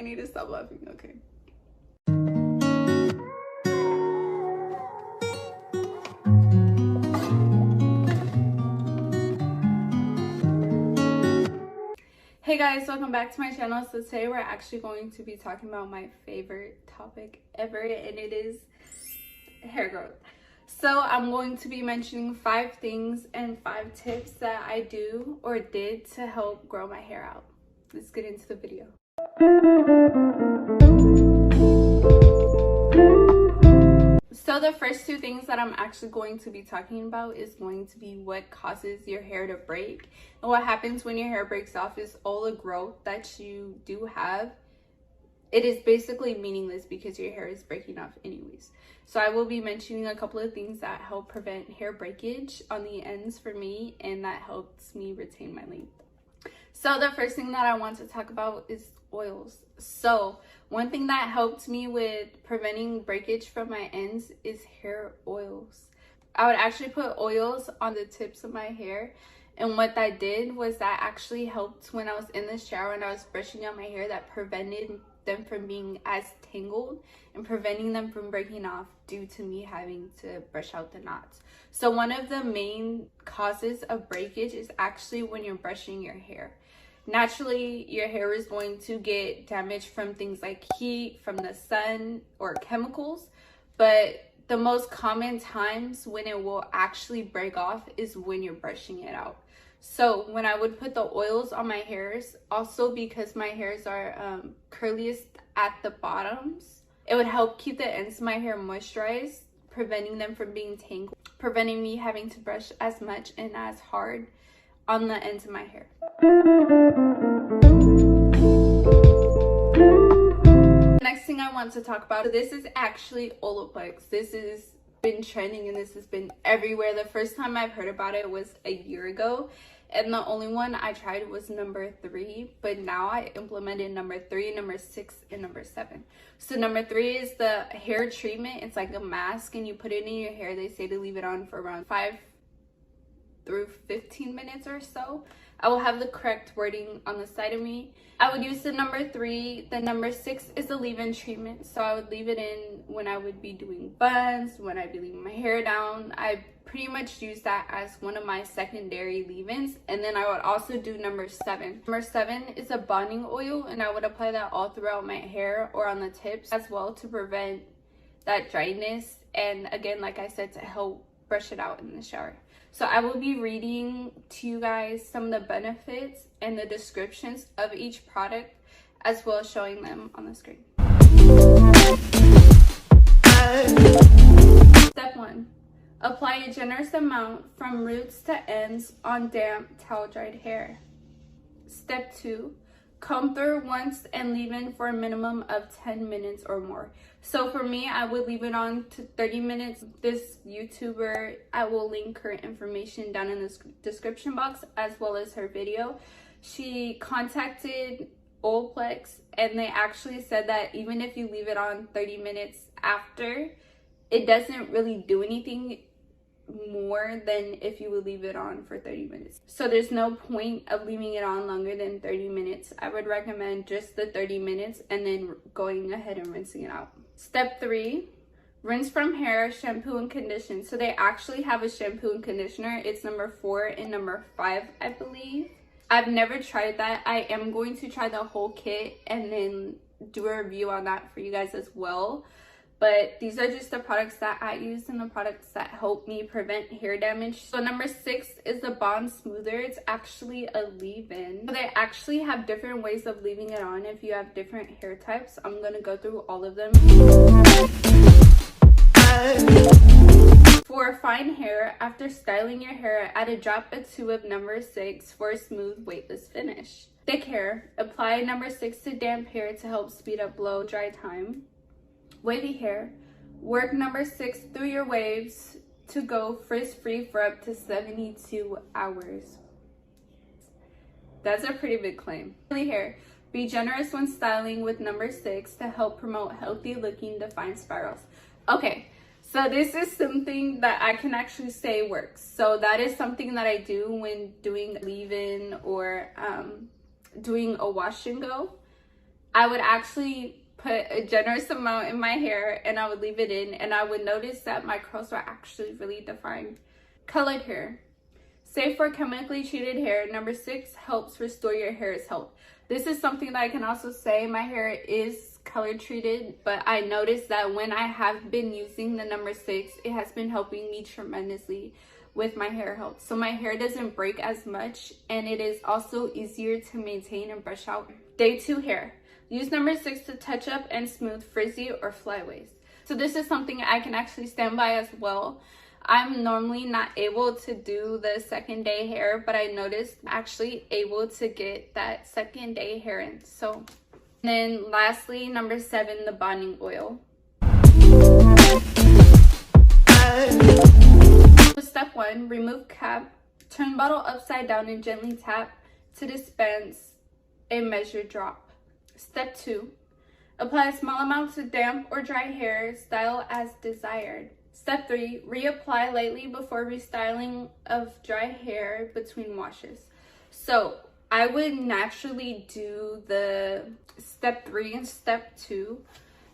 need to stop laughing. Okay. Hey guys, welcome back to my channel. So today we're actually going to be talking about my favorite topic ever, and it is hair growth. So I'm going to be mentioning 5 things and 5 tips that I do or did to help grow my hair out. Let's get into the video. So the first 2 things that I'm actually going to be talking about is going to be what causes your hair to break. And what happens when your hair breaks off is all the growth that you do have, it is basically meaningless because your hair is breaking off anyways. So I will be mentioning a couple of things that help prevent hair breakage on the ends for me, and that helps me retain my length. So the first thing that I want to talk about is oils. So one thing that helped me with preventing breakage from my ends is hair oils. I would actually put oils on the tips of my hair, and what that did was that actually helped when I was in the shower and I was brushing out my hair. That prevented them from being as tangled and preventing them from breaking off due to me having to brush out the knots. So one of the main causes of breakage is actually when you're brushing your hair. Naturally, your hair is going to get damaged from things like heat, from the sun, or chemicals, but the most common times when it will actually break off is when you're brushing it out. So when I would put the oils on my hairs, also because my hairs are curliest at the bottoms, it would help keep the ends of my hair moisturized, preventing them from being tangled, preventing me having to brush as much and as hard on the ends of my hair. Next thing I want to talk about, so this is actually Olaplex. This has been trending and this has been everywhere. The first time I've heard about it was a year ago, and the only one I tried was number 3, but now I implemented number 3, number 6, and number 7. So number 3 is the hair treatment. It's like a mask and you put it in your hair. They say to leave it on for around 5 through 15 minutes or so. I will have the correct wording on the side of me. I would use the number 3. The number 6 is a leave-in treatment. So I would leave it in when I would be doing buns, when I'd be leaving my hair down. I pretty much use that as one of my secondary leave-ins. And then I would also do number 7. Number 7 is a bonding oil, and I would apply that all throughout my hair or on the tips as well to prevent that dryness. And again, like I said, to help brush it out in the shower. So I will be reading to you guys some of the benefits and the descriptions of each product, as well as showing them on the screen. Step 1. Apply a generous amount from roots to ends on damp, towel-dried hair. Step 2. Comb through once and leave in for a minimum of 10 minutes or more. So for me, I would leave it on to 30 minutes. This YouTuber, I will link her information down in the description box as well as her video. She contacted Olaplex and they actually said that even if you leave it on 30 minutes after, it doesn't really do anything more than if you would leave it on for 30 minutes. So there's no point of leaving it on longer than 30 minutes. I would recommend just the 30 minutes and then going ahead and rinsing it out. Step 3, rinse from hair, shampoo and condition. So they actually have a shampoo and conditioner. It's number 4 and number 5, I believe. I've never tried that. I am going to try the whole kit and then do a review on that for you guys as well. But these are just the products that I use and the products that help me prevent hair damage. So number 6 is the Bond Smoother. It's actually a leave-in. So they actually have different ways of leaving it on if you have different hair types. I'm going to go through all of them. For fine hair, after styling your hair, add a drop or 2 of number 6 for a smooth, weightless finish. Thick hair, apply number 6 to damp hair to help speed up blow-dry time. Wavy hair, work number 6 through your waves to go frizz-free for up to 72 hours. That's a pretty big claim. Curly hair, be generous when styling with number 6 to help promote healthy looking defined spirals. Okay, so this is something that I can actually say works. So that is something that I do when doing leave-in or doing a wash and go. I would actually put a generous amount in my hair and I would leave it in, and I would notice that my curls were actually really defined. Colored hair. Safe for chemically treated hair. Number 6 helps restore your hair's health. This is something that I can also say. My hair is color treated, but I noticed that when I have been using the number 6, it has been helping me tremendously with my hair health. So my hair doesn't break as much, and it is also easier to maintain and brush out. Day 2 hair. Use number 6 to touch up and smooth frizzy or flyaways. So this is something I can actually stand by as well. I'm normally not able to do the second day hair, but I noticed I'm actually able to get that second day hair in. So then lastly, number 7, the bonding oil. So step 1, remove cap, turn bottle upside down and gently tap to dispense a measured drop. Step 2, apply a small amount to damp or dry hair, style as desired. Step 3, reapply lightly before restyling of dry hair between washes. So I would naturally do the step 3 and step 2.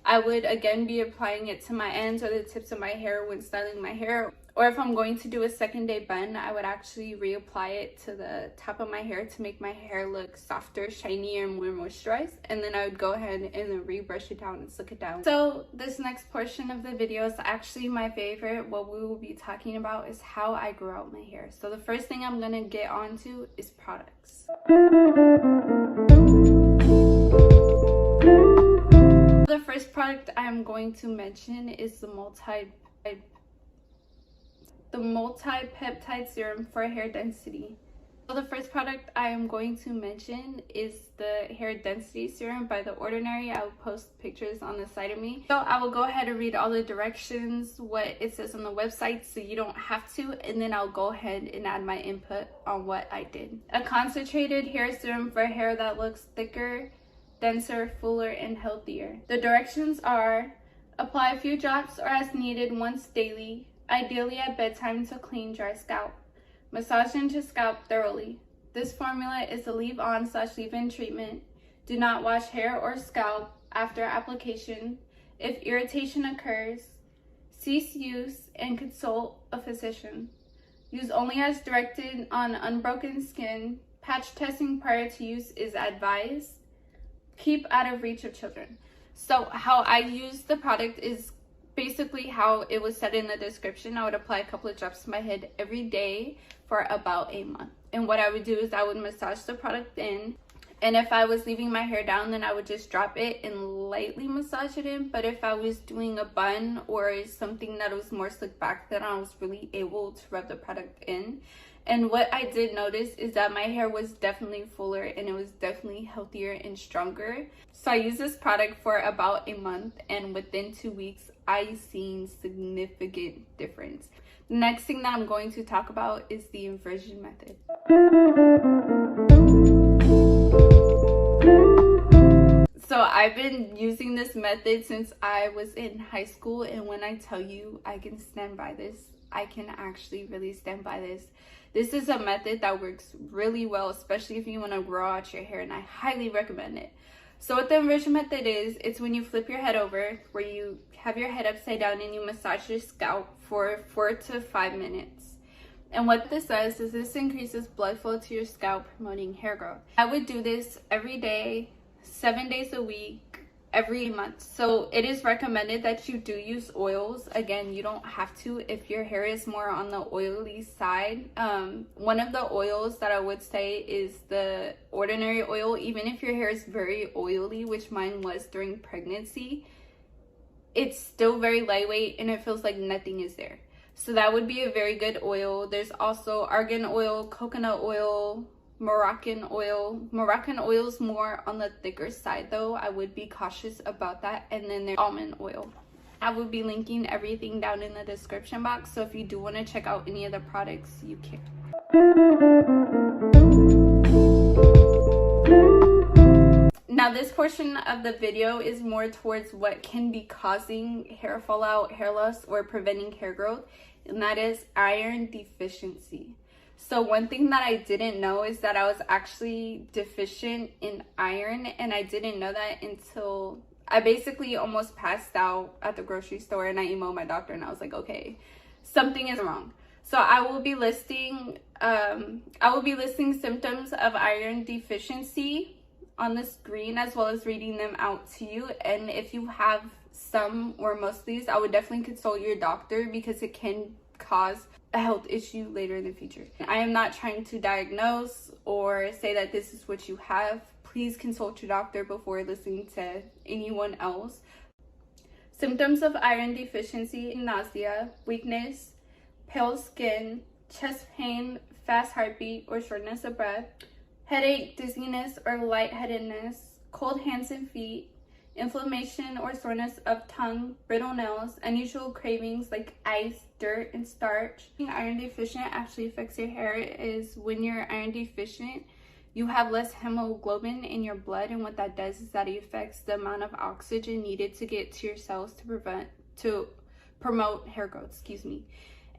I would again be applying it to my ends or the tips of my hair when styling my hair. Or if I'm going to do a second day bun, I would actually reapply it to the top of my hair to make my hair look softer, shinier, and more moisturized. And then I would go ahead and then rebrush it down and slick it down. So this next portion of the video is actually my favorite. What we will be talking about is how I grow out my hair. So the first thing I'm gonna get onto is products. The first product I'm going to mention is the multi-peptide serum for hair density. So the first product I am going to mention is the hair density serum by The Ordinary. I will post pictures on the side of me. So I will go ahead and read all the directions, what it says on the website, so you don't have to, and then I'll go ahead and add my input on what I did. A concentrated hair serum for hair that looks thicker, denser, fuller, and healthier. The directions are: apply a few drops or as needed once daily, ideally at bedtime to clean dry scalp. Massage into scalp thoroughly. This formula is a leave-on/leave-in treatment. Do not wash hair or scalp after application. If irritation occurs, cease use and consult a physician. Use only as directed on unbroken skin. Patch testing prior to use is advised. Keep out of reach of children. So how I use the product is basically how it was said in the description. I would apply a couple of drops to my head every day for about a month. And what I would do is I would massage the product in. And if I was leaving my hair down, then I would just drop it and lightly massage it in. But if I was doing a bun or something that was more slick back, then I was really able to rub the product in. And what I did notice is that my hair was definitely fuller and it was definitely healthier and stronger. So I used this product for about a month, and within 2 weeks, I seen significant difference. The next thing that I'm going to talk about is the inversion method. So I've been using this method since I was in high school, and when I tell you I can stand by this, I can actually really stand by this. This is a method that works really well, especially if you want to grow out your hair, and I highly recommend it. So what the inversion method is, it's when you flip your head over, where you have your head upside down and you massage your scalp for 4 to 5 minutes. And what this does is this increases blood flow to your scalp, promoting hair growth. I would do this every day, 7 days a week, every month. So it is recommended that you do use oils. Again, you don't have to if your hair is more on the oily side. One of the oils that I would say is the Ordinary oil. Even if your hair is very oily, which mine was during pregnancy, it's still very lightweight and it feels like nothing is there. So that would be a very good oil. There's also argan oil, coconut oil, Moroccan oil. Moroccan oil is more on the thicker side though. I would be cautious about that. And then there's almond oil. I will be linking everything down in the description box, so if you do want to check out any of the products, you can. Now this portion of the video is more towards what can be causing hair fallout, hair loss, or preventing hair growth, and that is iron deficiency. So one thing that I didn't know is that I was actually deficient in iron, and I didn't know that until I basically almost passed out at the grocery store, and I emailed my doctor and I was like, okay, something is wrong. So I will be listing symptoms of iron deficiency on the screen, as well as reading them out to you. And if you have some or most of these, I would definitely consult your doctor, because it can cause a health issue later in the future. I am not trying to diagnose or say that this is what you have. Please consult your doctor before listening to anyone else. Symptoms of iron deficiency: nausea, weakness, pale skin, chest pain, fast heartbeat or shortness of breath, headache, dizziness or lightheadedness, cold hands and feet, inflammation or soreness of tongue, brittle nails, unusual cravings like ice, dirt, and starch. Being iron deficient actually affects your hair. Is when you're iron deficient, you have less hemoglobin in your blood, and what that does is that it affects the amount of oxygen needed to get to your cells to promote hair growth,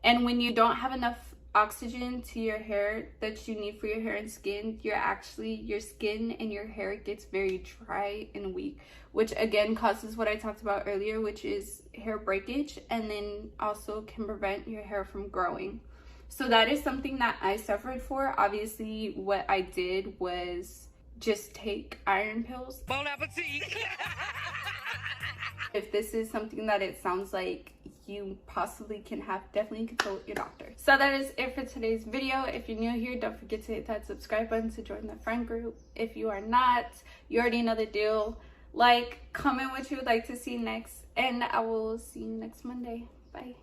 And when you don't have enough oxygen to your hair that you need for your hair and skin, your skin and your hair gets very dry and weak, which again causes what I talked about earlier, which is hair breakage, and then also can prevent your hair from growing. So that is something that I suffered for. Obviously, what I did was just take iron pills. Bon appetit! If this is something that it sounds like you possibly can have, definitely consult your doctor. So that is it for today's video. If you're new here, don't forget to hit that subscribe button to join the friend group. If you are not, you already know the deal. Like, comment what you would like to see next, and I will see you next Monday. Bye.